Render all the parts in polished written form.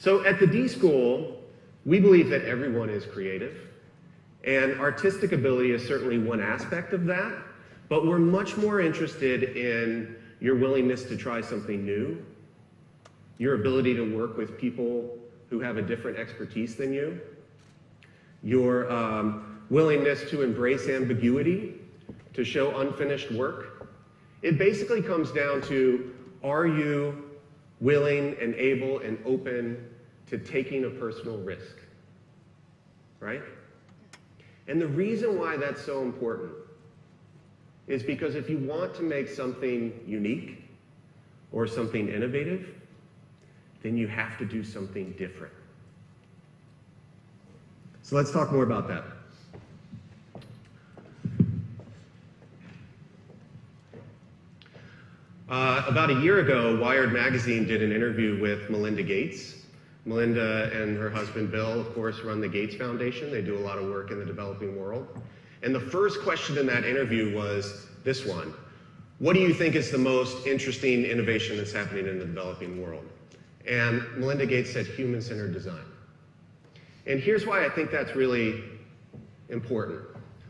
So at the D.school, we believe that everyone is creative, and artistic ability is certainly one aspect of that, but we're much more interested in your willingness to try something new, your ability to work with people who have a different expertise than you, your willingness to embrace ambiguity, to show unfinished work. It basically comes down to, are you willing and able and open to taking a personal risk, right? And the reason why that's so important is because if you want to make something unique or something innovative, then you have to do something different. So let's talk more about that. About a year ago, Wired magazine did an interview with Melinda Gates. Melinda and her husband Bill, of course, run the Gates Foundation. They do a lot of work in the developing world. And the first question in that interview was this one: what do you think is the most interesting innovation that's happening in the developing world? And Melinda Gates said human-centered design. And here's why I think that's really important.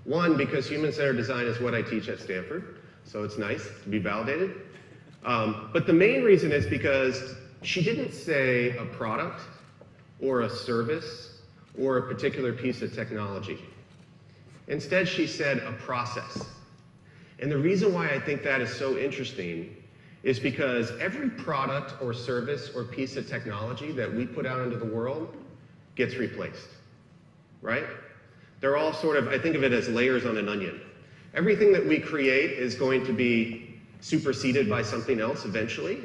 One, because human-centered design is what I teach at Stanford, so it's nice to be validated. But the main reason is because she didn't say a product or a service or a particular piece of technology. Instead, she said a process. And the reason why I think that is so interesting is because every product or service or piece of technology that we put out into the world gets replaced, right? They're all sort of, I think of it as layers on an onion. Everything that we create is going to be superseded by something else eventually,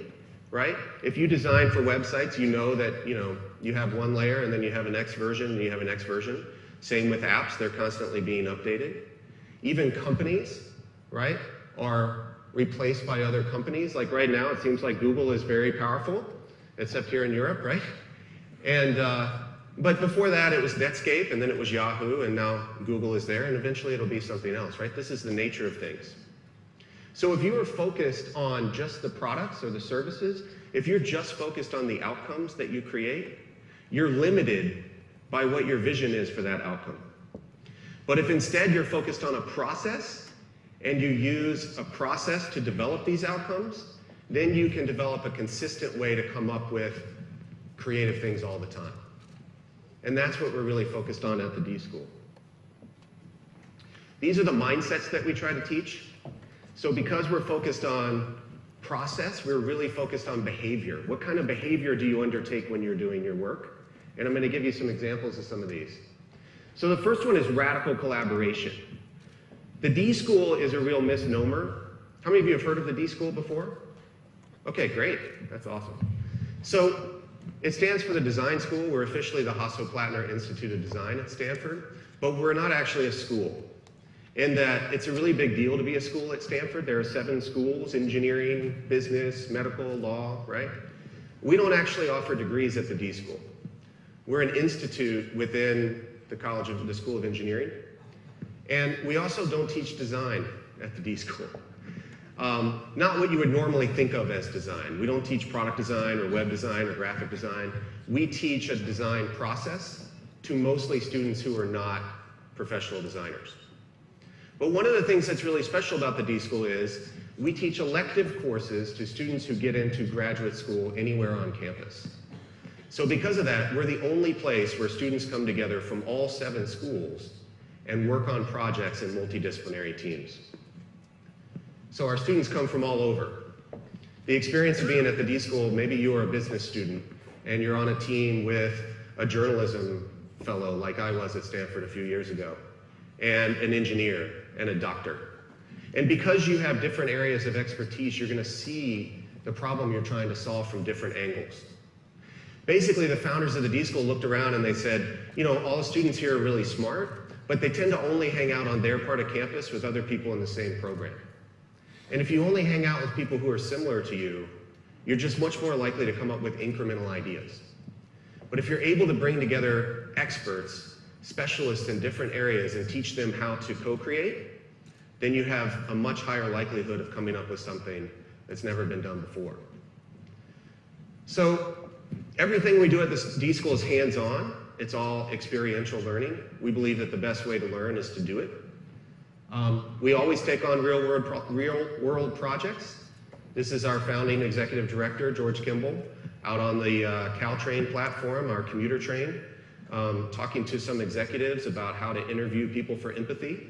right? If you design for websites, you know that you have one layer and then you have a next version and you have a next version. Same with apps, they're constantly being updated. Even companies, right, are replaced by other companies. Like right now, it seems like Google is very powerful, except here in Europe, right? And but before that, it was Netscape, and then it was Yahoo, and now Google is there, and eventually it'll be something else, right? This is the nature of things. So if you are focused on just the products or the services, if you're just focused on the outcomes that you create, you're limited by what your vision is for that outcome. But if instead you're focused on a process, and you use a process to develop these outcomes, then you can develop a consistent way to come up with creative things all the time. And that's what we're really focused on at the D.school. These are the mindsets that we try to teach. So because we're focused on process, we're really focused on behavior. What kind of behavior do you undertake when you're doing your work? And I'm going to give you some examples of some of these. So the first one is radical collaboration. The D.school is a real misnomer. How many of you have heard of the D.school before? Okay, great. That's awesome. So it stands for the Design School. We're officially the Hasso Plattner Institute of Design at Stanford, but we're not actually a school. In that it's a really big deal to be a school at Stanford. There are 7 schools: engineering, business, medical, law, right? We don't actually offer degrees at the D.school. We're an institute within the School of Engineering. And we also don't teach design at the D.school. Not what you would normally think of as design. We don't teach product design or web design or graphic design. We teach a design process to mostly students who are not professional designers. But one of the things that's really special about the D.school is we teach elective courses to students who get into graduate school anywhere on campus. So because of that, we're the only place where students come together from all 7 schools and work on projects in multidisciplinary teams. So our students come from all over. The experience of being at the D.school, maybe you're a business student and you're on a team with a journalism fellow like I was at Stanford a few years ago, and an engineer and a doctor. And because you have different areas of expertise, you're going to see the problem you're trying to solve from different angles. Basically, the founders of the D.school looked around and they said, all the students here are really smart, but they tend to only hang out on their part of campus with other people in the same program. And if you only hang out with people who are similar to you, you're just much more likely to come up with incremental ideas. But if you're able to bring together experts, specialists in different areas, and teach them how to co-create, then you have a much higher likelihood of coming up with something that's never been done before. So Everything we do at the D.school is hands-on. It's all experiential learning. We believe that the best way to learn is to do it. We always take on real-world projects. This is our founding executive director, George Kimball, out on the Caltrain platform, our commuter train, talking to some executives about how to interview people for empathy,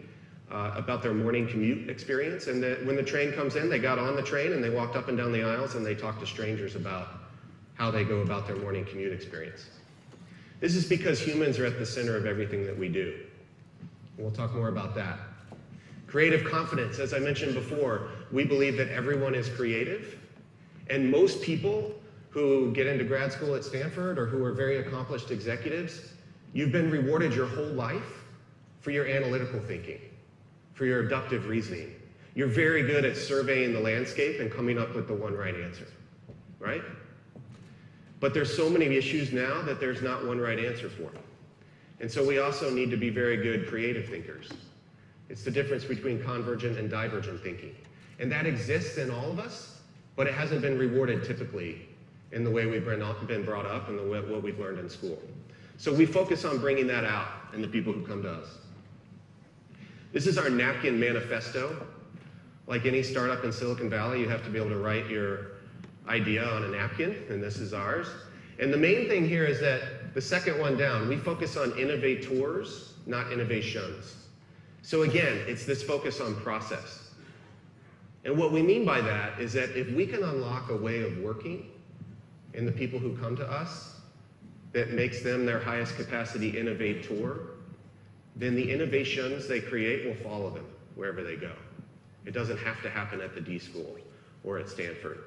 about their morning commute experience. And that when the train comes in, they got on the train and they walked up and down the aisles and they talked to strangers about how they go about their morning commute experience. This is because humans are at the center of everything that we do. We'll talk more about that. Creative confidence, as I mentioned before, we believe that everyone is creative, and most people who get into grad school at Stanford or who are very accomplished executives, you've been rewarded your whole life for your analytical thinking, for your abductive reasoning. You're very good at surveying the landscape and coming up with the one right answer, right? But there's so many issues now that there's not one right answer for. And so we also need to be very good creative thinkers. It's the difference between convergent and divergent thinking. And that exists in all of us, but it hasn't been rewarded typically in the way we've been brought up and what we've learned in school. So we focus on bringing that out in the people who come to us. This is our Napkin Manifesto. Like any startup in Silicon Valley, you have to be able to write your idea on a napkin, and this is ours. And the main thing here is that the second one down, we focus on innovators, not innovations. So again, it's this focus on process. And what we mean by that is that if we can unlock a way of working in the people who come to us that makes them their highest capacity innovator, then the innovations they create will follow them wherever they go. It doesn't have to happen at the D.school or at Stanford.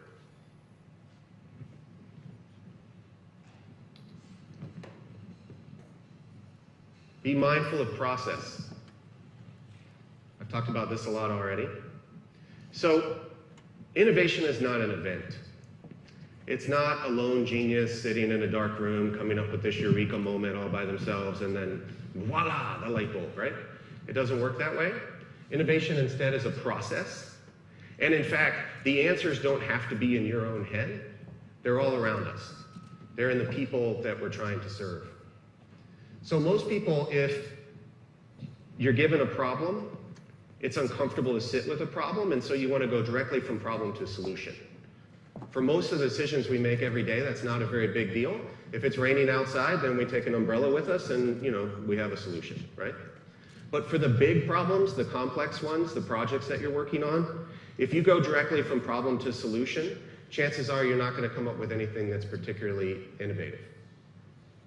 Be mindful of process. I've talked about this a lot already. So, innovation is not an event. It's not a lone genius sitting in a dark room coming up with this eureka moment all by themselves and then voila, the light bulb, right? It doesn't work that way. Innovation instead is a process. And in fact, the answers don't have to be in your own head. They're all around us. They're in the people that we're trying to serve. So most people, if you're given a problem, it's uncomfortable to sit with a problem, and so you want to go directly from problem to solution. For most of the decisions we make every day, that's not a very big deal. If it's raining outside, then we take an umbrella with us and, we have a solution, right? But for the big problems, the complex ones, the projects that you're working on, if you go directly from problem to solution, chances are you're not going to come up with anything that's particularly innovative.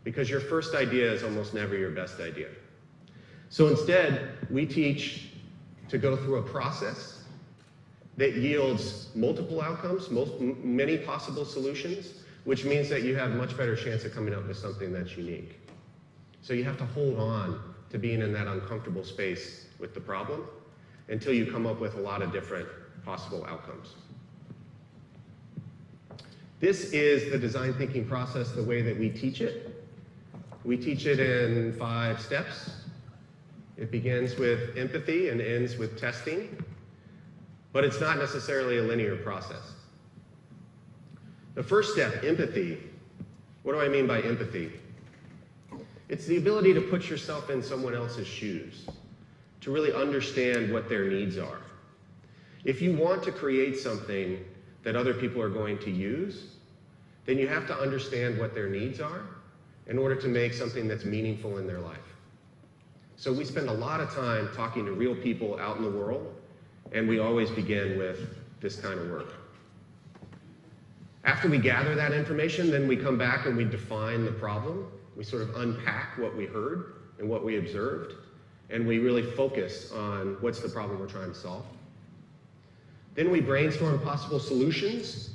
Because your first idea is almost never your best idea. So instead, we teach to go through a process that yields multiple outcomes, many possible solutions, which means that you have a much better chance of coming up with something that's unique. So you have to hold on to being in that uncomfortable space with the problem until you come up with a lot of different possible outcomes. This is the design thinking process the way that we teach it. We teach it in 5 steps. It begins with empathy and ends with testing, but it's not necessarily a linear process. The first step, empathy. What do I mean by empathy? It's the ability to put yourself in someone else's shoes, to really understand what their needs are. If you want to create something that other people are going to use, then you have to understand what their needs are in order to make something that's meaningful in their life. So we spend a lot of time talking to real people out in the world, and we always begin with this kind of work. After we gather that information, then we come back and we define the problem. We sort of unpack what we heard and what we observed, and we really focus on what's the problem we're trying to solve. Then we brainstorm possible solutions.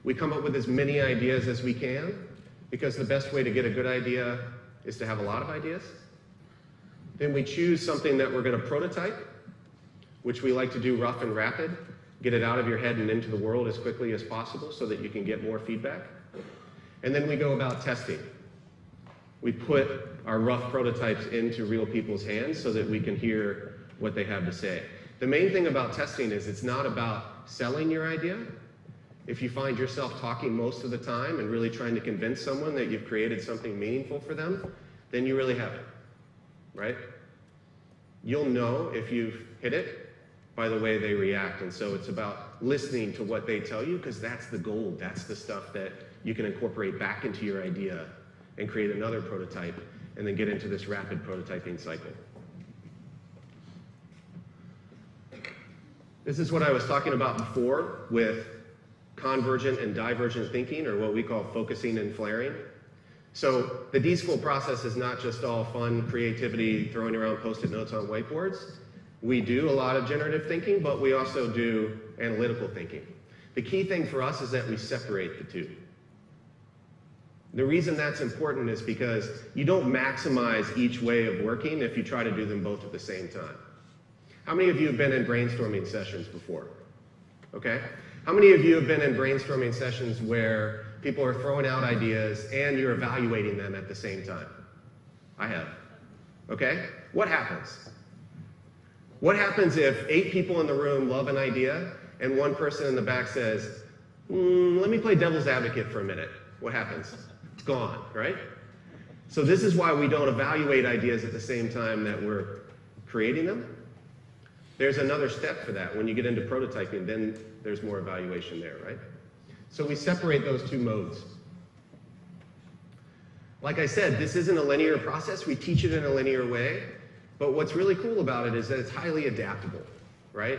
We come up with as many ideas as we can, because the best way to get a good idea is to have a lot of ideas. Then we choose something that we're going to prototype, which we like to do rough and rapid, get it out of your head and into the world as quickly as possible so that you can get more feedback. And then we go about testing. We put our rough prototypes into real people's hands so that we can hear what they have to say. The main thing about testing is it's not about selling your idea, If you find yourself talking most of the time and really trying to convince someone that you've created something meaningful for them, then you really haven't, right? You'll know if you've hit it by the way they react. And so it's about listening to what they tell you, because that's the gold. That's the stuff that you can incorporate back into your idea and create another prototype and then get into this rapid prototyping cycle. This is what I was talking about before with convergent and divergent thinking, or what we call focusing and flaring. So the d.school process is not just all fun creativity, throwing around post-it notes on whiteboards. We do a lot of generative thinking, but we also do analytical thinking. The key thing for us is that we separate the two. The reason that's important is because you don't maximize each way of working if you try to do them both at the same time. How many of you have been in brainstorming sessions before? Okay? How many of you have been in brainstorming sessions where people are throwing out ideas and you're evaluating them at the same time? I have. Okay? What happens? What happens if 8 people in the room love an idea and one person in the back says, let me play devil's advocate for a minute? What happens? It's gone, right? So this is why we don't evaluate ideas at the same time that we're creating them. There's another step for that. When you get into prototyping, then there's more evaluation there, right? So we separate those two modes. Like I said, this isn't a linear process. We teach it in a linear way. But what's really cool about it is that it's highly adaptable, right?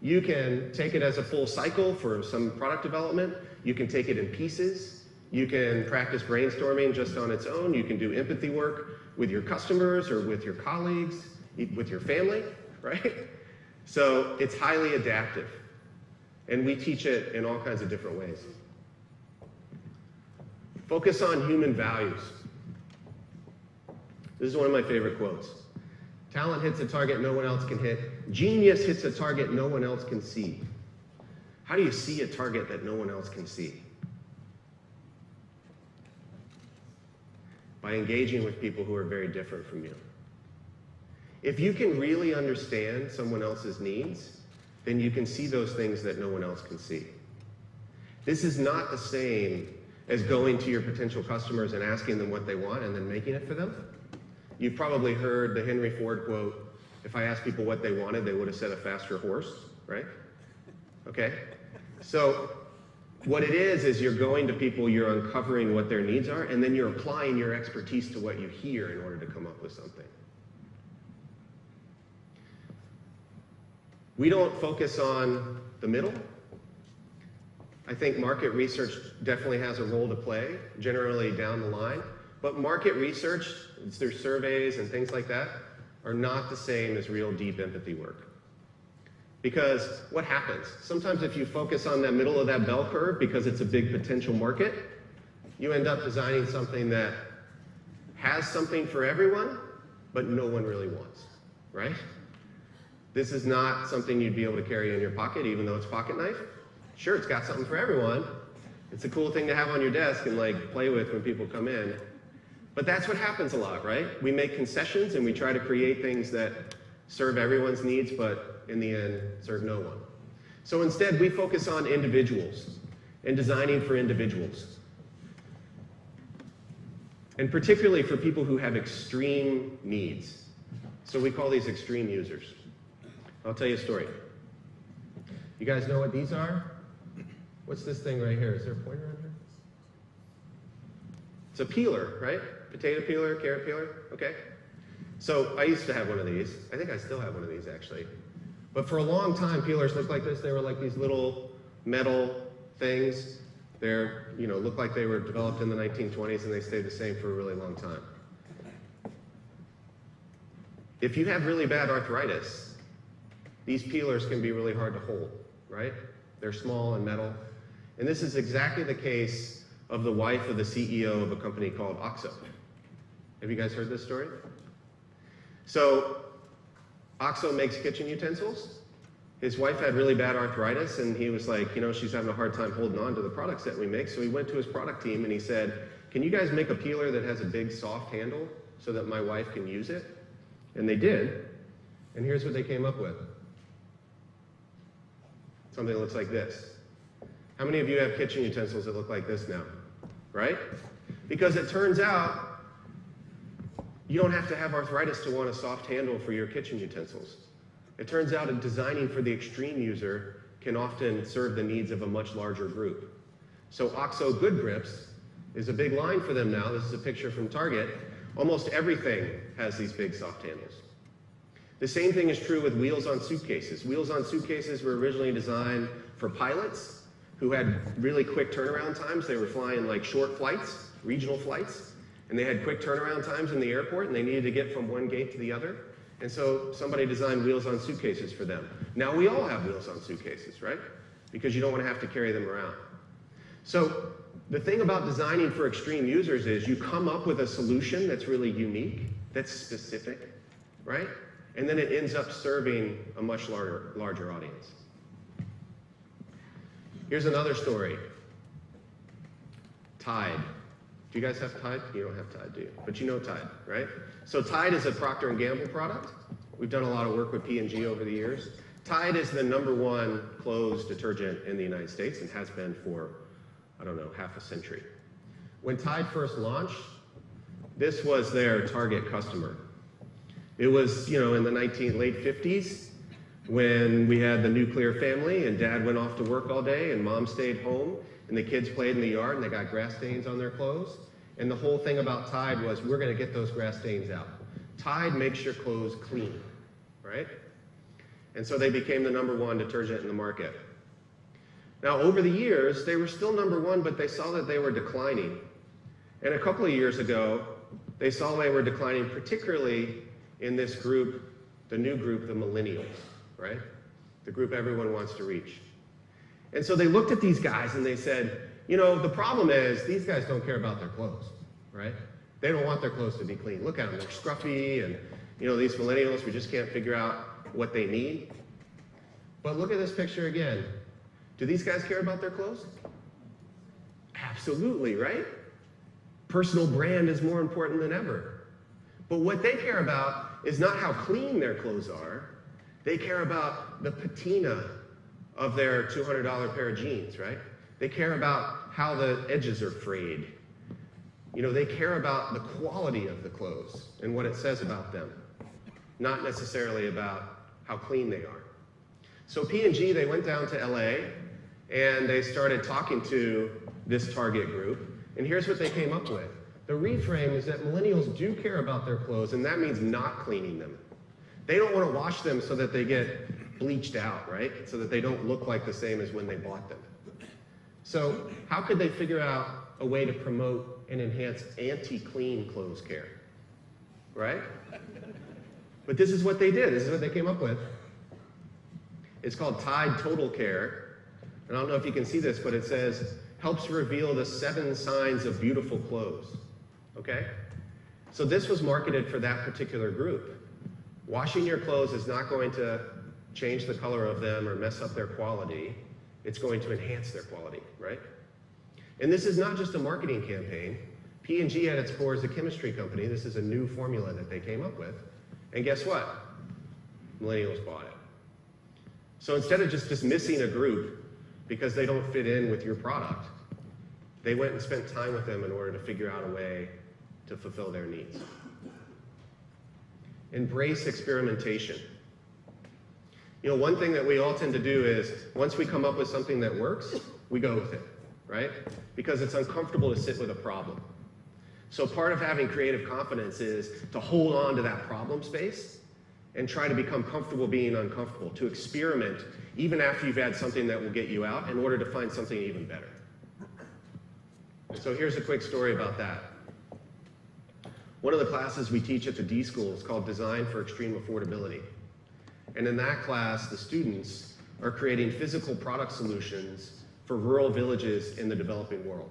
You can take it as a full cycle for some product development. You can take it in pieces. You can practice brainstorming just on its own. You can do empathy work with your customers or with your colleagues, with your family, right? So it's highly adaptive. And we teach it in all kinds of different ways. Focus on human values. This is one of my favorite quotes. Talent hits a target no one else can hit. Genius hits a target no one else can see. How do you see a target that no one else can see? By engaging with people who are very different from you. If you can really understand someone else's needs, then you can see those things that no one else can see. This is not the same as going to your potential customers and asking them what they want and then making it for them. You've probably heard the Henry Ford quote, if I asked people what they wanted, they would have said a faster horse, right? Okay? So what it is you're going to people, you're uncovering what their needs are, and then you're applying your expertise to what you hear in order to come up with something. We don't focus on the middle. I think market research definitely has a role to play, generally down the line. But market research, through surveys and things like that, are not the same as real deep empathy work. Because what happens? Sometimes if you focus on the middle of that bell curve because it's a big potential market, you end up designing something that has something for everyone, but no one really wants, right? This is not something you'd be able to carry in your pocket, even though it's pocket knife. Sure, it's got something for everyone. It's a cool thing to have on your desk and like play with when people come in. But that's what happens a lot, right? We make concessions and we try to create things that serve everyone's needs, but in the end, serve no one. So instead, we focus on individuals and designing for individuals. And particularly for people who have extreme needs. So we call these extreme users. I'll tell you a story. You guys know what these are? What's this thing right here? Is there a pointer on here? It's a peeler, right? Potato peeler, carrot peeler, okay? So I used to have one of these. I think I still have one of these, actually. But for a long time, peelers looked like this. They were like these little metal things. They're, looked like they were developed in the 1920s, and they stayed the same for a really long time. If you have really bad arthritis, these peelers can be really hard to hold, right? They're small and metal. And this is exactly the case of the wife of the CEO of a company called Hasso. Have you guys heard this story? So Hasso makes kitchen utensils. His wife had really bad arthritis, and he was like, she's having a hard time holding on to the products that we make. So he went to his product team and he said, can you guys make a peeler that has a big soft handle so that my wife can use it? And they did. And here's what they came up with. Something that looks like this. How many of you have kitchen utensils that look like this now? Right? Because it turns out you don't have to have arthritis to want a soft handle for your kitchen utensils. It turns out that designing for the extreme user can often serve the needs of a much larger group. So OXO Good Grips is a big line for them now. This is a picture from Target. Almost everything has these big soft handles. The same thing is true with wheels on suitcases. Wheels on suitcases were originally designed for pilots who had really quick turnaround times. They were flying like short flights, regional flights, and they had quick turnaround times in the airport, and they needed to get from one gate to the other. And so somebody designed wheels on suitcases for them. Now we all have wheels on suitcases, right? Because you don't want to have to carry them around. So the thing about designing for extreme users is you come up with a solution that's really unique, that's specific, right? And then it ends up serving a much larger audience. Here's another story. Tide. Do you guys have Tide? You don't have Tide, do you? But you know Tide, right? So Tide is a Procter & Gamble product. We've done a lot of work with P&G over the years. Tide is the #1 clothes detergent in the United States and has been for, I don't know, half a century. When Tide first launched, this was their target customer. It was, in the late 50s when we had the nuclear family and dad went off to work all day and mom stayed home and the kids played in the yard and they got grass stains on their clothes. And the whole thing about Tide was, we're going to get those grass stains out. Tide makes your clothes clean, right? And so they became the #1 detergent in the market. Now, over the years, they were still #1, but they saw that they were declining. And a couple of years ago, they saw they were declining, particularly in this group, the new group, the millennials, right? The group everyone wants to reach. And so they looked at these guys and they said, the problem is these guys don't care about their clothes, right? They don't want their clothes to be clean. Look at them, they're scruffy, and these millennials, we just can't figure out what they need. But look at this picture again. Do these guys care about their clothes? Absolutely, right? Personal brand is more important than ever. But what they care about is not how clean their clothes are. They care about the patina of their $200 pair of jeans, right? They care about how the edges are frayed. They care about the quality of the clothes and what it says about them, not necessarily about how clean they are. So P&G, they went down to LA and they started talking to this target group, and here's what they came up with. The reframe is that millennials do care about their clothes, and that means not cleaning them. They don't want to wash them so that they get bleached out, right? So that they don't look like the same as when they bought them. So how could they figure out a way to promote and enhance anti-clean clothes care, right? But this is what they did. This is what they came up with. It's called Tide Total Care. And I don't know if you can see this, but it says, helps reveal the 7 signs of beautiful clothes. Okay? So this was marketed for that particular group. Washing your clothes is not going to change the color of them or mess up their quality. It's going to enhance their quality, right? And this is not just a marketing campaign. P&G at its core is a chemistry company. This is a new formula that they came up with. And guess what? Millennials bought it. So instead of just dismissing a group because they don't fit in with your product, they went and spent time with them in order to figure out a way to fulfill their needs. Embrace experimentation. One thing that we all tend to do is, once we come up with something that works, we go with it, right? Because it's uncomfortable to sit with a problem. So part of having creative confidence is to hold on to that problem space and try to become comfortable being uncomfortable, to experiment even after you've had something that will get you out in order to find something even better. So here's a quick story about that. One of the classes we teach at the D.school is called Design for Extreme Affordability. And in that class, the students are creating physical product solutions for rural villages in the developing world.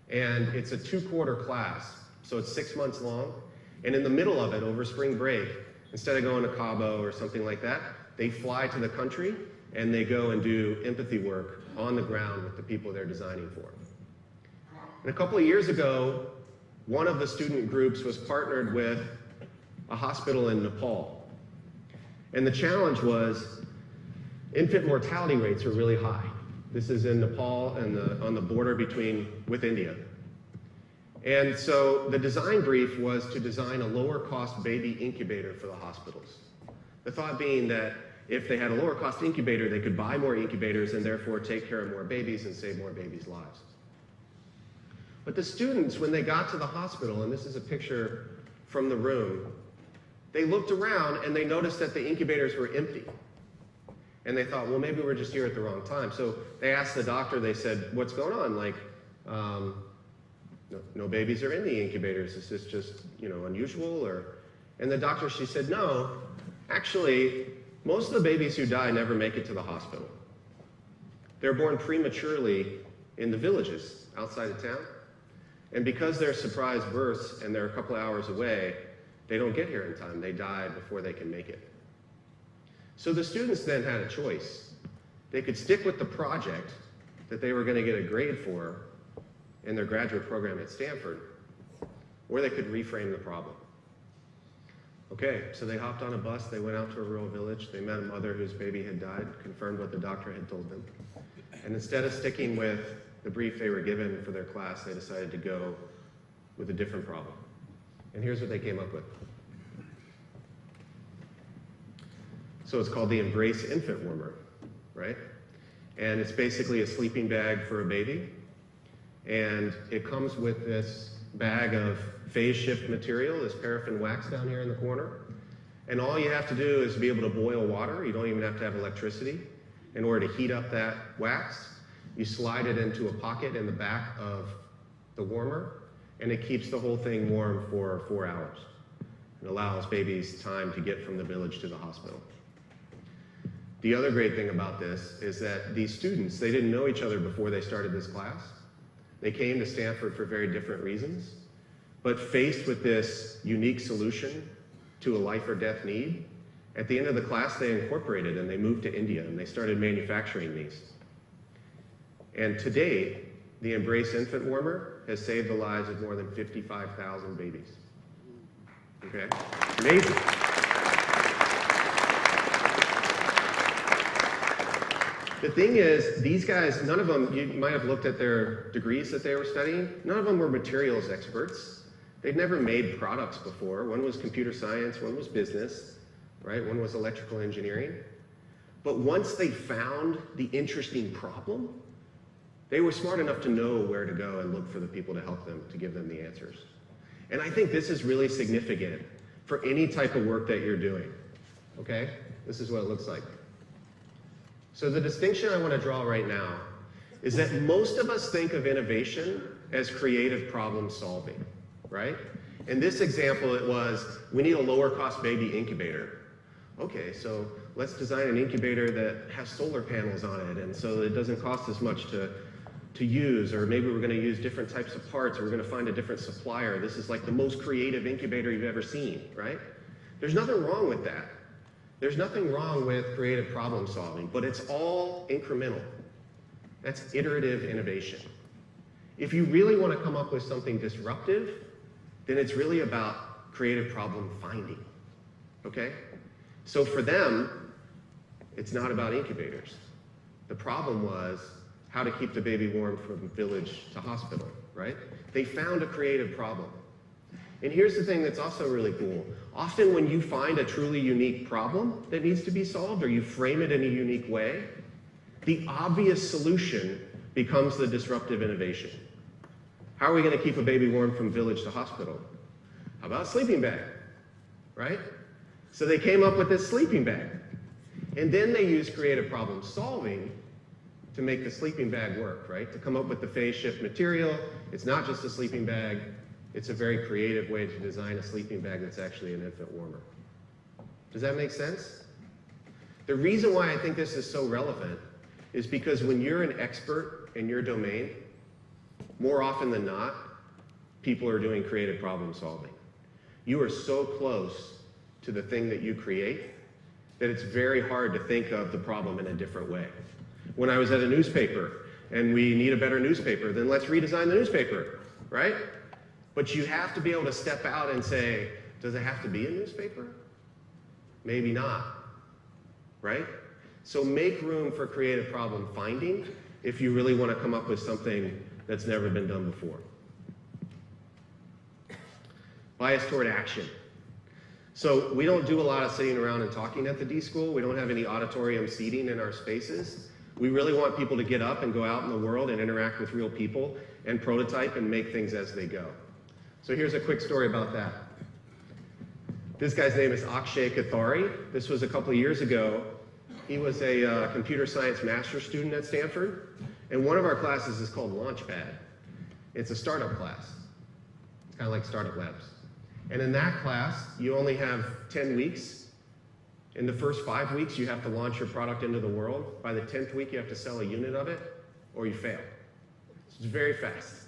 And it's a 2-quarter class, so it's 6 months long. And in the middle of it, over spring break, instead of going to Cabo or something like that, they fly to the country and they go and do empathy work on the ground with the people they're designing for. And a couple of years ago, one of the student groups was partnered with a hospital in Nepal. And the challenge was infant mortality rates are really high. This is in Nepal and on the border with India. And so the design brief was to design a lower cost baby incubator for the hospitals. The thought being that if they had a lower cost incubator, they could buy more incubators and therefore take care of more babies and save more babies' lives. But the students, when they got to the hospital, and this is a picture from the room, they looked around and they noticed that the incubators were empty. And they thought, well, maybe we're just here at the wrong time. So they asked the doctor, they said, what's going on? Like, no babies are in the incubators. Is this just, unusual? And the doctor, she said, no, actually, most of the babies who die never make it to the hospital. They're born prematurely in the villages outside of town. And because they're surprise births and they're a couple hours away, they don't get here in time. They die before they can make it. So the students then had a choice. They could stick with the project that they were going to get a grade for in their graduate program at Stanford, or they could reframe the problem. Okay, so they hopped on a bus, they went out to a rural village, they met a mother whose baby had died, confirmed what the doctor had told them. And instead of sticking with the brief they were given for their class, they decided to go with a different problem. And here's what they came up with. So it's called the Embrace Infant Warmer, right? And it's basically a sleeping bag for a baby. And it comes with this bag of phase shift material, this paraffin wax down here in the corner. And all you have to do is be able to boil water. You don't even have to have electricity in order to heat up that wax. You slide it into a pocket in the back of the warmer, and it keeps the whole thing warm for 4 hours. It allows babies time to get from the village to the hospital. The other great thing about this is that these students, they didn't know each other before they started this class. They came to Stanford for very different reasons, but faced with this unique solution to a life or death need, at the end of the class they incorporated and they moved to India and they started manufacturing these. And to date, the Embrace Infant Warmer has saved the lives of more than 55,000 babies. Okay? Amazing. The thing is, these guys, none of them, you might have looked at their degrees that they were studying, none of them were materials experts. They'd never made products before. One was computer science, one was business, right? One was electrical engineering. But once they found the interesting problem, they were smart enough to know where to go and look for the people to help them, to give them the answers. And I think this is really significant for any type of work that you're doing, okay? This is what it looks like. So the distinction I want to draw right now is that most of us think of innovation as creative problem solving, right? In this example, it was, we need a lower cost baby incubator. Okay, so let's design an incubator that has solar panels on it, and so it doesn't cost as much to use, or maybe we're going to use different types of parts, or we're going to find a different supplier. This is like the most creative incubator you've ever seen, right? There's nothing wrong with that. There's nothing wrong with creative problem solving, but it's all incremental. That's iterative innovation. If you really want to come up with something disruptive, then it's really about creative problem finding, okay? So for them, it's not about incubators. The problem was how to keep the baby warm from village to hospital, right? They found a creative problem. And here's the thing that's also really cool. Often when you find a truly unique problem that needs to be solved, or you frame it in a unique way, the obvious solution becomes the disruptive innovation. How are we going to keep a baby warm from village to hospital? How about a sleeping bag, right? So they came up with this sleeping bag. And then they used creative problem solving to make the sleeping bag work, right? To come up with the phase shift material. It's not just a sleeping bag. It's a very creative way to design a sleeping bag that's actually an infant warmer. Does that make sense? The reason why I think this is so relevant is because when you're an expert in your domain, more often than not, people are doing creative problem solving. You are so close to the thing that you create that it's very hard to think of the problem in a different way. When I was at a newspaper and we need a better newspaper, then let's redesign the newspaper, right? But you have to be able to step out and say, does it have to be a newspaper? Maybe not, right? So make room for creative problem finding if you really want to come up with something that's never been done before. Bias toward action. So we don't do a lot of sitting around and talking at the D-School. We don't have any auditorium seating in our spaces. We really want people to get up and go out in the world and interact with real people and prototype and make things as they go. So here's a quick story about that. This guy's name is Akshay Kathari. This was a couple of years ago. He was a computer science master's student at Stanford. And one of our classes is called Launchpad. It's a startup class. It's kind of like Startup Labs. And in that class, you only have 10 weeks. In the first 5 weeks, you have to launch your product into the world. By the 10th week, you have to sell a unit of it, or you fail. So it's very fast.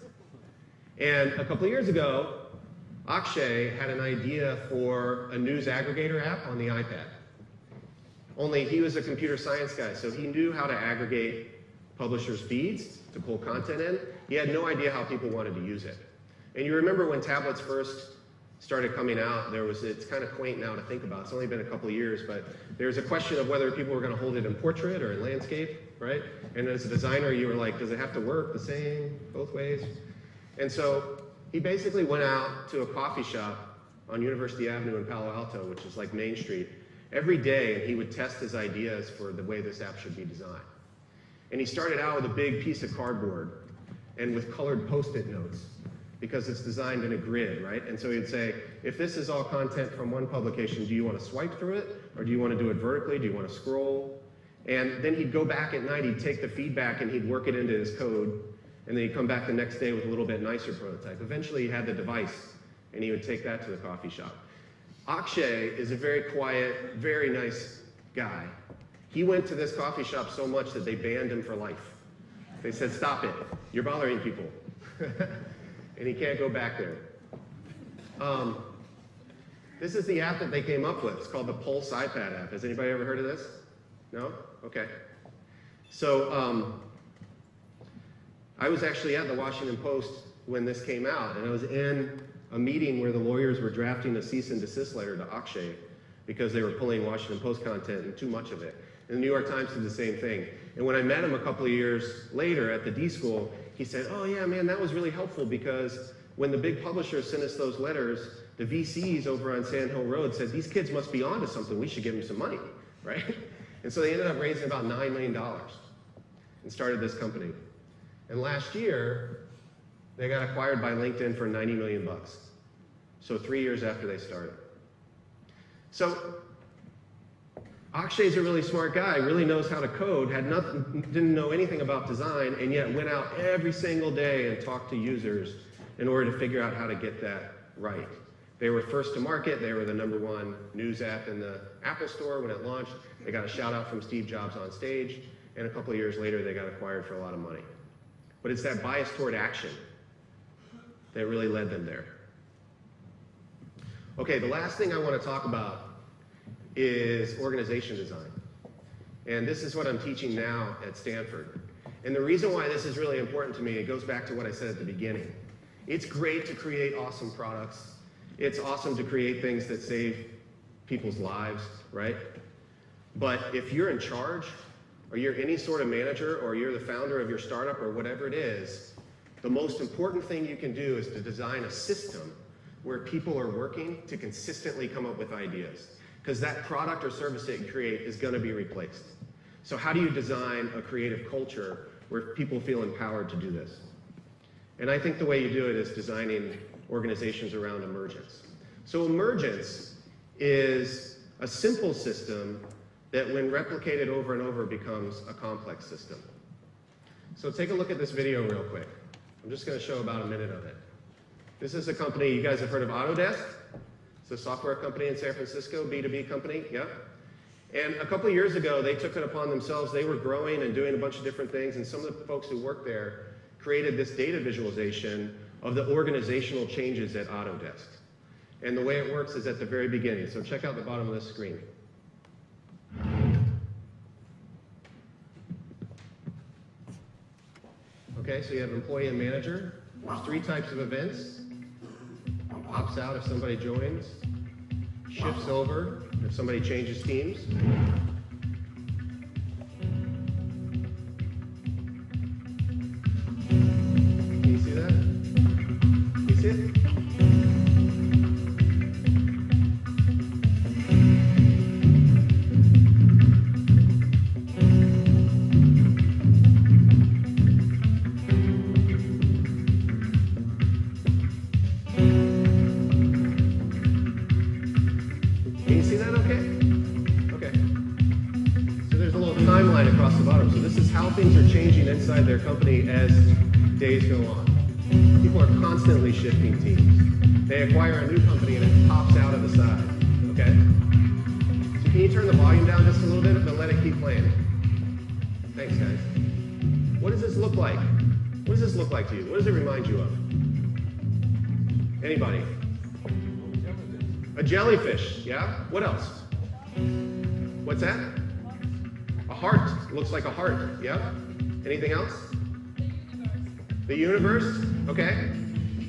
And a couple of years ago, Akshay had an idea for a news aggregator app on the iPad. Only he was a computer science guy, so he knew how to aggregate publishers' feeds to pull content in. He had no idea how people wanted to use it. And you remember when tablets first started coming out, it's kind of quaint now to think about. It's only been a couple of years, but there's a question of whether people were going to hold it in portrait or in landscape, right? And as a designer, you were like, does it have to work the same both ways? And so he basically went out to a coffee shop on University Avenue in Palo Alto, which is like Main Street, every day, and he would test his ideas for the way this app should be designed. And he started out with a big piece of cardboard and with colored Post-it notes, because it's designed in a grid, right? And so he'd say, if this is all content from one publication, do you want to swipe through it? Or do you want to do it vertically? Do you want to scroll? And then he'd go back at night, he'd take the feedback and he'd work it into his code. And then he'd come back the next day with a little bit nicer prototype. Eventually he had the device and he would take that to the coffee shop. Akshay is a very quiet, very nice guy. He went to this coffee shop so much that they banned him for life. They said, stop it, you're bothering people. And he can't go back there. This is the app that they came up with. It's called the Pulse iPad app. Has anybody ever heard of this? No? Okay. So I was actually at the Washington Post when this came out, and I was in a meeting where the lawyers were drafting a cease and desist letter to Akshay because they were pulling Washington Post content and too much of it. And the New York Times did the same thing. And when I met him a couple of years later at the D-School, he said, oh yeah, man, that was really helpful because when the big publishers sent us those letters, the VCs over on Sand Hill Road said, these kids must be onto something, we should give them some money, right? And so they ended up raising about $9 million and started this company. And last year, they got acquired by LinkedIn for $90 million. So 3 years after they started. So Akshay's a really smart guy, really knows how to code, didn't know anything about design, and yet went out every single day and talked to users in order to figure out how to get that right. They were first to market. They were the #1 news app in the Apple Store when it launched. They got a shout out from Steve Jobs on stage, and a couple of years later, they got acquired for a lot of money. But it's that bias toward action that really led them there. Okay, the last thing I want to talk about is organization design. And this is what I'm teaching now at Stanford. And the reason why this is really important to me, it goes back to what I said at the beginning. It's great to create awesome products. It's awesome to create things that save people's lives, right? But if you're in charge, or you're any sort of manager, or you're the founder of your startup, or whatever it is, the most important thing you can do is to design a system where people are working to consistently come up with ideas. Because that product or service that you create is going to be replaced. So how do you design a creative culture where people feel empowered to do this? And I think the way you do it is designing organizations around emergence. So emergence is a simple system that when replicated over and over becomes a complex system. So take a look at this video real quick. I'm just going to show about a minute of it. This is a company, you guys have heard of Autodesk? It's a software company in San Francisco, B2B company, yeah? And a couple of years ago, they took it upon themselves. They were growing and doing a bunch of different things, and some of the folks who worked there created this data visualization of the organizational changes at Autodesk. And the way it works is at the very beginning. So check out the bottom of this screen. Okay, so you have employee and manager. There's 3 types of events. Pops out if somebody joins, shifts over if somebody changes teams. changing inside their company as days go on. People are constantly shifting teams. They acquire a new company and it pops out of the side, okay? So can you turn the volume down just a little bit, but let it keep playing? Thanks, guys. What does this look like? What does this look like to you? What does it remind you of? Anybody? A jellyfish, yeah? What else? What's that? A heart. Looks like a heart, yeah? Anything else? The universe, okay?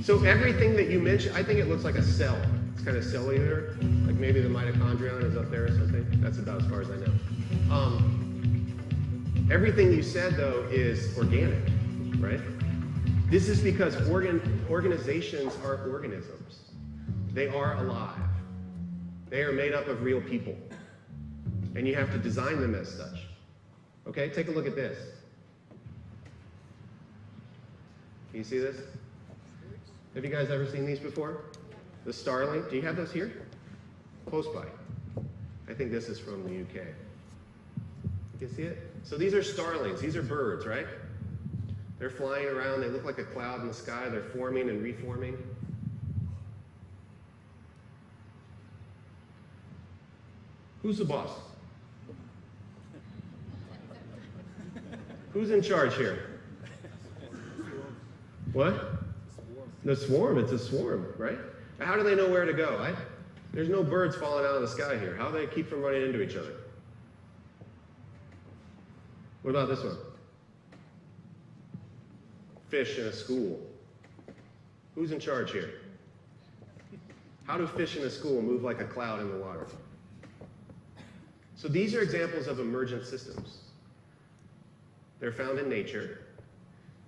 So everything that you mentioned, I think it looks like a cell. It's kind of cellular, like maybe the mitochondrion is up there or something. That's about as far as I know. Everything you said, though, is organic, right? This is because organizations are organisms. They are alive. They are made up of real people. And you have to design them as such. Okay, take a look at this. Can you see this? Have you guys ever seen these before? The Starlink, do you have those here? Close by. I think this is from the UK. You can see it? So these are starlings, these are birds, right? They're flying around, they look like a cloud in the sky, they're forming and reforming. Who's the boss? Who's in charge here? What? The swarm, it's a swarm, right? How do they know where to go? There's no birds falling out of the sky here. How do they keep from running into each other? What about this one? Fish in a school. Who's in charge here? How do fish in a school move like a cloud in the water? So these are examples of emergent systems. They're found in nature.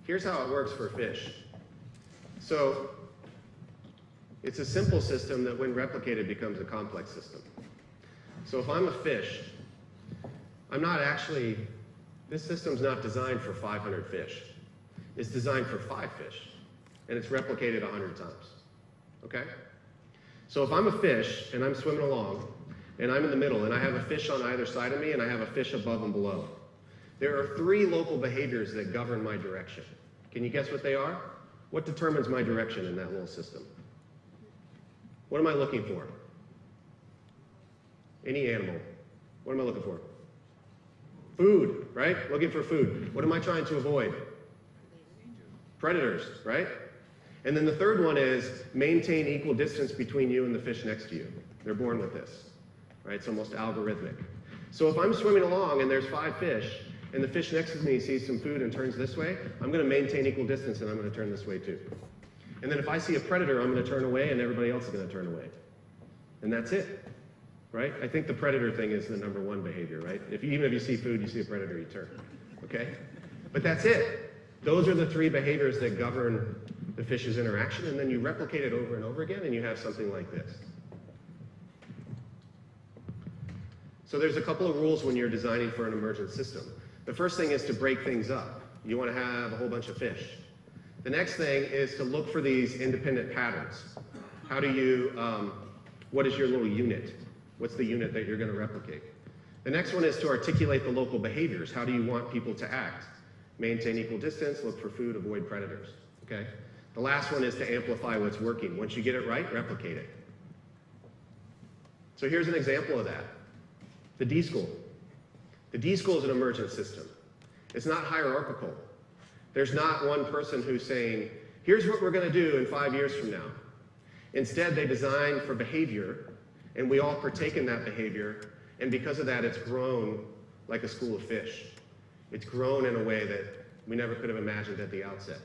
Here's how it works for fish. So it's a simple system that when replicated becomes a complex system. So if I'm a fish, I'm not actually, this system's not designed for 500 fish. It's designed for 5 fish, and it's replicated 100 times, okay? So if I'm a fish, and I'm swimming along, and I'm in the middle, and I have a fish on either side of me, and I have a fish above and below, there are 3 local behaviors that govern my direction. Can you guess what they are? What determines my direction in that little system? What am I looking for? Any animal. What am I looking for? Food, right? Looking for food. What am I trying to avoid? Predators, right? And then the third one is maintain equal distance between you and the fish next to you. They're born with this, right? It's almost algorithmic. So if I'm swimming along and there's 5 fish, and the fish next to me sees some food and turns this way, I'm going to maintain equal distance and I'm going to turn this way too. And then if I see a predator, I'm going to turn away and everybody else is going to turn away. And that's it, right? I think the predator thing is the #1 behavior, right? Even if you see food, you see a predator, you turn, okay? But that's it. Those are the 3 behaviors that govern the fish's interaction, and then you replicate it over and over again and you have something like this. So there's a couple of rules when you're designing for an emergent system. The first thing is to break things up. You want to have a whole bunch of fish. The next thing is to look for these independent patterns. How do you, what is your little unit? What's the unit that you're going to replicate? The next one is to articulate the local behaviors. How do you want people to act? Maintain equal distance, look for food, avoid predators, okay? The last one is to amplify what's working. Once you get it right, replicate it. So here's an example of that. The D.school. The D.school is an emergent system. It's not hierarchical. There's not one person who's saying, here's what we're going to do in 5 years from now. Instead, they design for behavior, and we all partake in that behavior, and because of that, it's grown like a school of fish. It's grown in a way that we never could have imagined at the outset.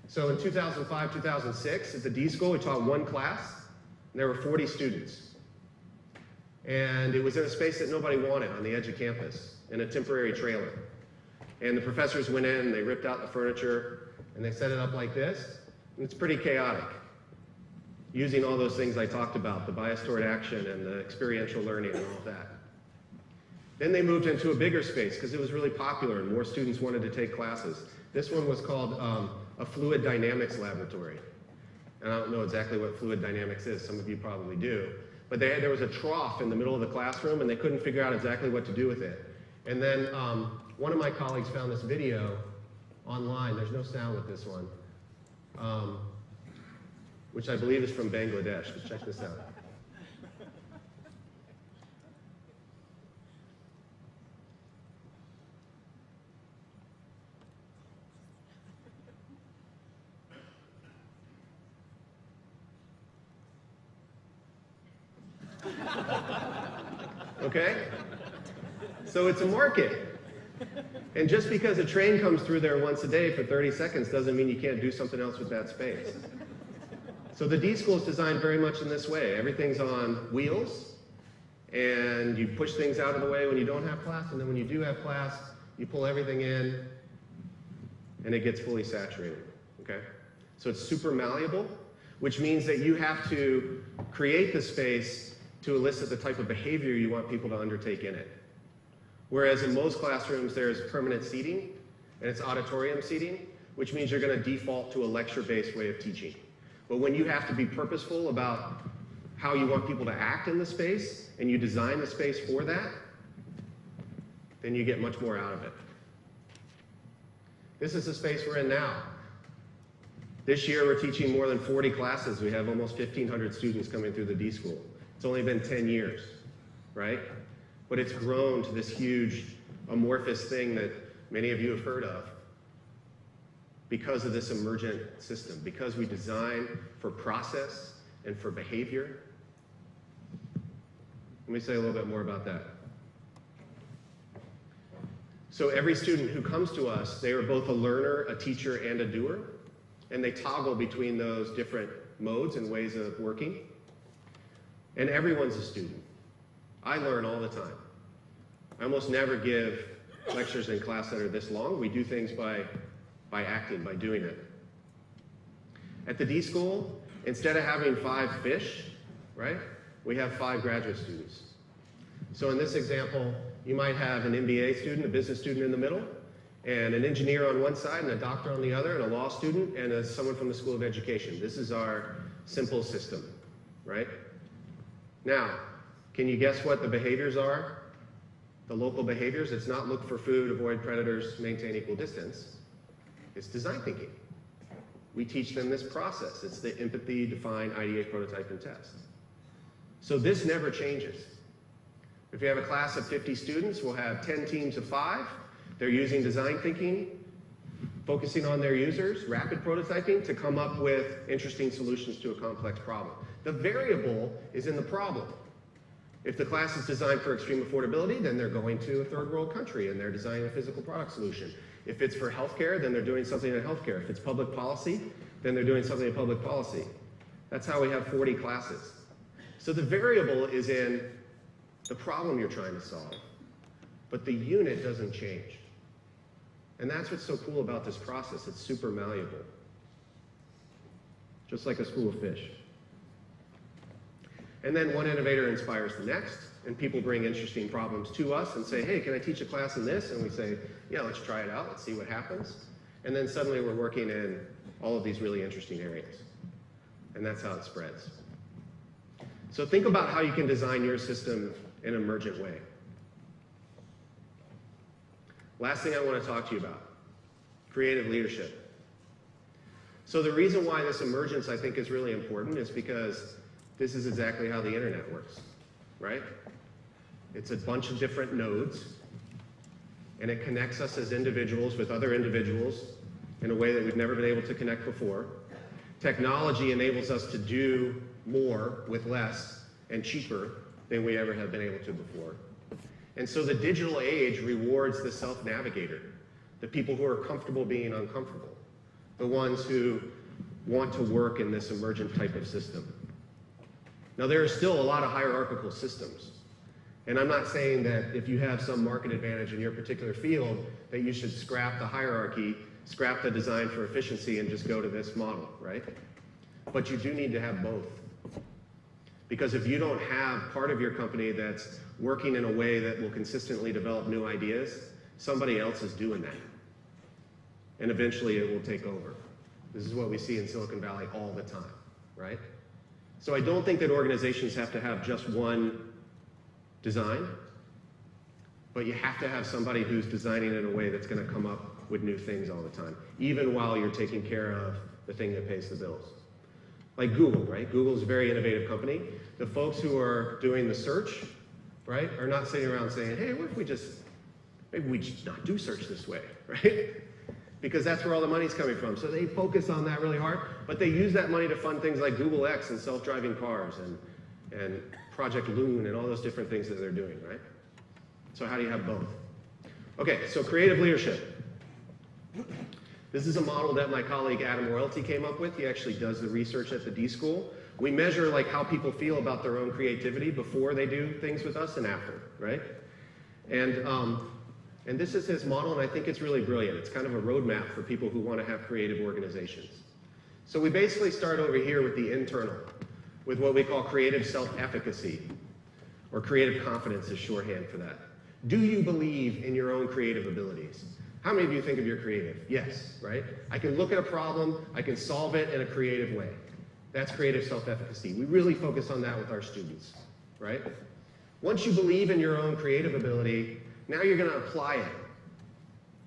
So in 2005, 2006, at the D.school, we taught 1 class, and there were 40 students. And it was in a space that nobody wanted on the edge of campus, in a temporary trailer. And the professors went in, and they ripped out the furniture, and they set it up like this, and it's pretty chaotic. Using all those things I talked about, the bias toward action and the experiential learning and all of that. Then they moved into a bigger space because it was really popular and more students wanted to take classes. This one was called a fluid dynamics laboratory. And I don't know exactly what fluid dynamics is, some of you probably do. But there was a trough in the middle of the classroom and they couldn't figure out exactly what to do with it. And then one of my colleagues found this video online. There's no sound with this one, which I believe is from Bangladesh. Let's check this out. Okay? So it's a market. And just because a train comes through there once a day for 30 seconds doesn't mean you can't do something else with that space. So the D-School is designed very much in this way. Everything's on wheels, and you push things out of the way when you don't have class, and then when you do have class, you pull everything in, and it gets fully saturated, okay? So it's super malleable, which means that you have to create the space to elicit the type of behavior you want people to undertake in it. Whereas in most classrooms, there's permanent seating, and it's auditorium seating, which means you're going to default to a lecture-based way of teaching. But when you have to be purposeful about how you want people to act in the space, and you design the space for that, then you get much more out of it. This is the space we're in now. This year, we're teaching more than 40 classes. We have almost 1,500 students coming through the D-School. It's only been 10 years, right? But it's grown to this huge amorphous thing that many of you have heard of because of this emergent system, because we design for process and for behavior. Let me say a little bit more about that. So every student who comes to us, they are both a learner, a teacher, and a doer, and they toggle between those different modes and ways of working. And everyone's a student. I learn all the time. I almost never give lectures in class that are this long. We do things by acting, by doing it. At the D-School, instead of having 5 fish, right, we have 5 graduate students. So in this example, you might have an MBA student, a business student in the middle, and an engineer on one side, and a doctor on the other, and a law student, and someone from the School of Education. This is our simple system, right? Now, can you guess what the behaviors are? The local behaviors? It's not look for food, avoid predators, maintain equal distance. It's design thinking. We teach them this process. It's the empathy, define, ideate, prototype, and test. So this never changes. If you have a class of 50 students, we'll have 10 teams of 5. They're using design thinking, focusing on their users, rapid prototyping to come up with interesting solutions to a complex problem. The variable is in the problem. If the class is designed for extreme affordability, then they're going to a third world country and they're designing a physical product solution. If it's for healthcare, then they're doing something in healthcare. If it's public policy, then they're doing something in public policy. That's how we have 40 classes. So the variable is in the problem you're trying to solve, but the unit doesn't change. And that's what's so cool about this process. It's super malleable, just like a school of fish. And then one innovator inspires the next, and people bring interesting problems to us and say, hey, can I teach a class in this? And we say, yeah, let's try it out. Let's see what happens. And then suddenly we're working in all of these really interesting areas. And that's how it spreads. So think about how you can design your system in an emergent way. Last thing I want to talk to you about, creative leadership. So the reason why this emergence, I think, is really important is because this is exactly how the internet works, right? It's a bunch of different nodes, and it connects us as individuals with other individuals in a way that we've never been able to connect before. Technology enables us to do more with less and cheaper than we ever have been able to before. And so the digital age rewards the self-navigator, the people who are comfortable being uncomfortable, the ones who want to work in this emergent type of system. Now, there are still a lot of hierarchical systems. And I'm not saying that if you have some market advantage in your particular field, that you should scrap the hierarchy, scrap the design for efficiency, and just go to this model, right? But you do need to have both. Because if you don't have part of your company that's working in a way that will consistently develop new ideas, somebody else is doing that. And eventually it will take over. This is what we see in Silicon Valley all the time, right? So I don't think that organizations have to have just one design. but you have to have somebody who's designing in a way that's going to come up with new things all the time, even while you're taking care of the thing that pays the bills. Like Google, right? Google's a very innovative company. The folks who are doing the search, right, are not sitting around saying, hey, what if maybe we just not do search this way, right? Because that's where all the money's coming from. So they focus on that really hard, but they use that money to fund things like Google X and self-driving cars and Project Loon and all those different things that they're doing, right? So how do you have both? Okay, so creative leadership. This is a model that my colleague Adam Royalty came up with. He actually does the research at the D.school. We measure like how people feel about their own creativity before they do things with us and after, right? And this is his model, and I think it's really brilliant. It's kind of a roadmap for people who want to have creative organizations. So we basically start over here with the internal, with what we call creative self-efficacy, or creative confidence is shorthand for that. Do you believe in your own creative abilities? How many of you think of you're creative? Yes, right? I can look at a problem, I can solve it in a creative way. That's creative self-efficacy. We really focus on that with our students, right? Once you believe in your own creative ability, now you're going to apply it.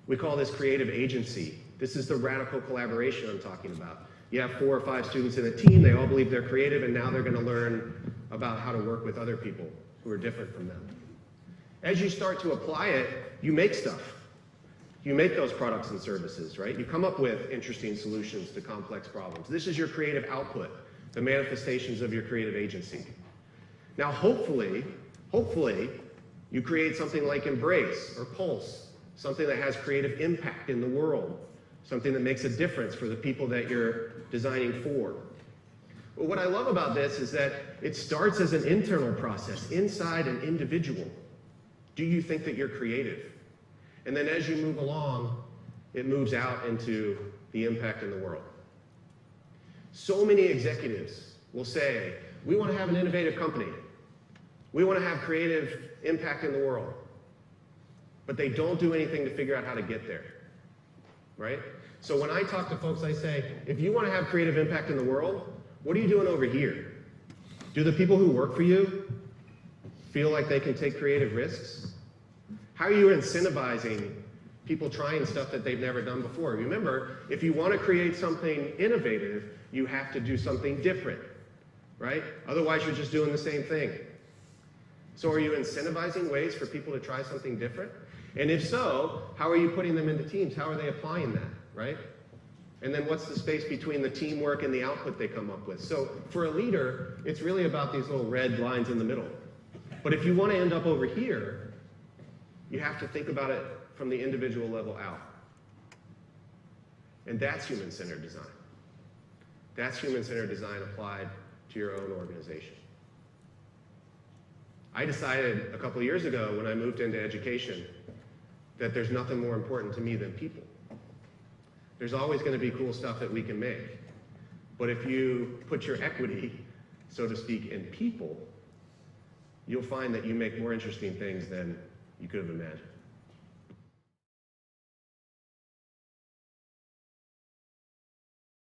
We call this creative agency. This is the radical collaboration I'm talking about. You have 4 or 5 students in a team, they all believe they're creative, and now they're going to learn about how to work with other people who are different from them. As you start to apply it, you make stuff. You make those products and services, right? You come up with interesting solutions to complex problems. This is your creative output, the manifestations of your creative agency. Now, hopefully, you create something like Embrace or Pulse, something that has creative impact in the world, something that makes a difference for the people that you're designing for. But what I love about this is that it starts as an internal process, inside an individual. Do you think that you're creative? And then as you move along, it moves out into the impact in the world. So many executives will say, we want to have an innovative company. We want to have creative impact in the world. But they don't do anything to figure out how to get there, right? So when I talk to folks, I say, if you want to have creative impact in the world, what are you doing over here? Do the people who work for you feel like they can take creative risks? How are you incentivizing people trying stuff that they've never done before? Remember, if you want to create something innovative, you have to do something different, right? Otherwise, you're just doing the same thing. So are you incentivizing ways for people to try something different? And if so, how are you putting them into teams? How are they applying that, right? And then what's the space between the teamwork and the output they come up with? So for a leader, it's really about these little red lines in the middle. But if you want to end up over here, you have to think about it from the individual level out. And that's human-centered design. That's human-centered design applied to your own organization. I decided a couple of years ago when I moved into education that there's nothing more important to me than people. There's always going to be cool stuff that we can make. But if you put your equity, so to speak, in people, you'll find that you make more interesting things than you could have imagined.